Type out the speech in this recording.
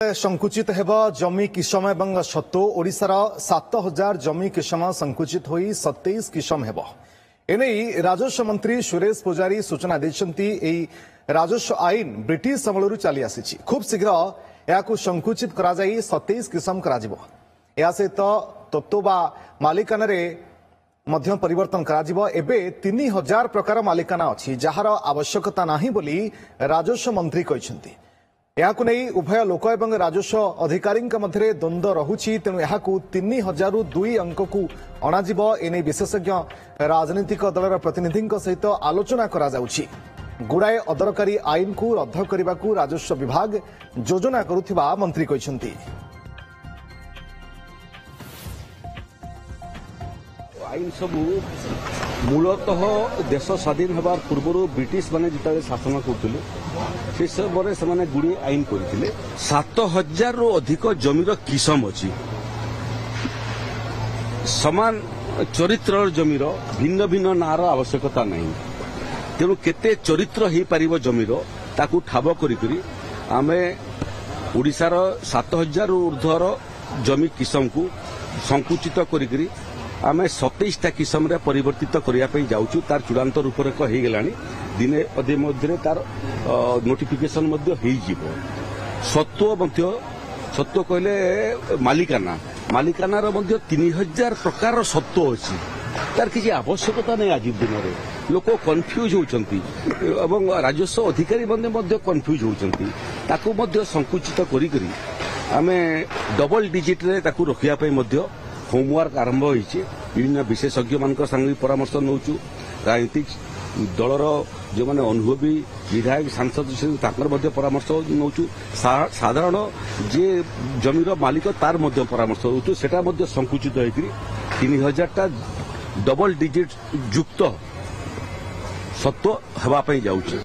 संकुचित हेबा जमी किसम एवं सत्व ओडिशार 7000 जमी किसम संकुचित होई 27 किसम हेबो एने राजस्व मंत्री सुरेश पुजारी सूचना देछंती एई राजस्व आईन ब्रिटिश अमलरू चली आसीछि खूब शीघ्र याकू संकुचित करा जाई 27 किसम करा जिवो या सहित तत्व बा मालिकाना रे मध्य परिवर्तन करा जिवो एबे 3000 प्रकार मालिकाना अछि जहार आवश्यकता नाही बोली राजस्व मंत्री कहिसंती याकू नहीं उभय लोक एवं राजस्व अधिकारी मध्य द्वंद्व रहुछि तेणु याकू 3000 रु 2 अंक को अणाजिब एने विशेषज्ञ राजनीतिक दलर प्रतिनिधि सहित आलोचना करा जाउछि गुड़ाए अदरकारी आईन को रद्द करने को राजस्व विभाग योजना करुथिबा मंत्री कहिसंती। आईन सबू मूलतः देश स्वाधीन होबार पूर्व ब्रिटिश माने जिते शासन करथिले से समय से गुड़ी आईन करथिले 7000 रु अधिक जमीर किसम अछि समान चरित्र जमीर भिन्न भिन्न नार आवश्यकता नहीं तेणु केते चरित्र हो पारिबो जमीर ताकू ठाब करी आमे ओडिशार 7000 रु ऊर्ध्वर जमी किसम को संकुचित करी आमे 27टा किसम रे परिवर्तित करने जाऊँ तार चूड़ांत रूपरेख हो गलानी दिने अधे मध्य तार नोटिफिकेशन सत्व कहले मालिकाना रो 3000 प्रकार सत्व अच्छी तार किसी आवश्यकता नहीं आज दिन में लोक कन्फ्यूज होती राजस्व अधिकारी कन्फ्यूज होती संकुचित करी आमे डबल डिजिट रे ताकू रखिया होमवर्क आरंभ होइछे विभिन्न विशेषज्ञ मान संगे परामर्श नौचु राजनीतिक दलर जो माने अनुभवी विधायक सांसद परामर्श नौचु साधारण जे जमीर मालिक तार परामर्श नौचु सेटा संकुचित होइकरी 3000टा डबल डिजिट युक्त सत्व हेबा पई जाउछे।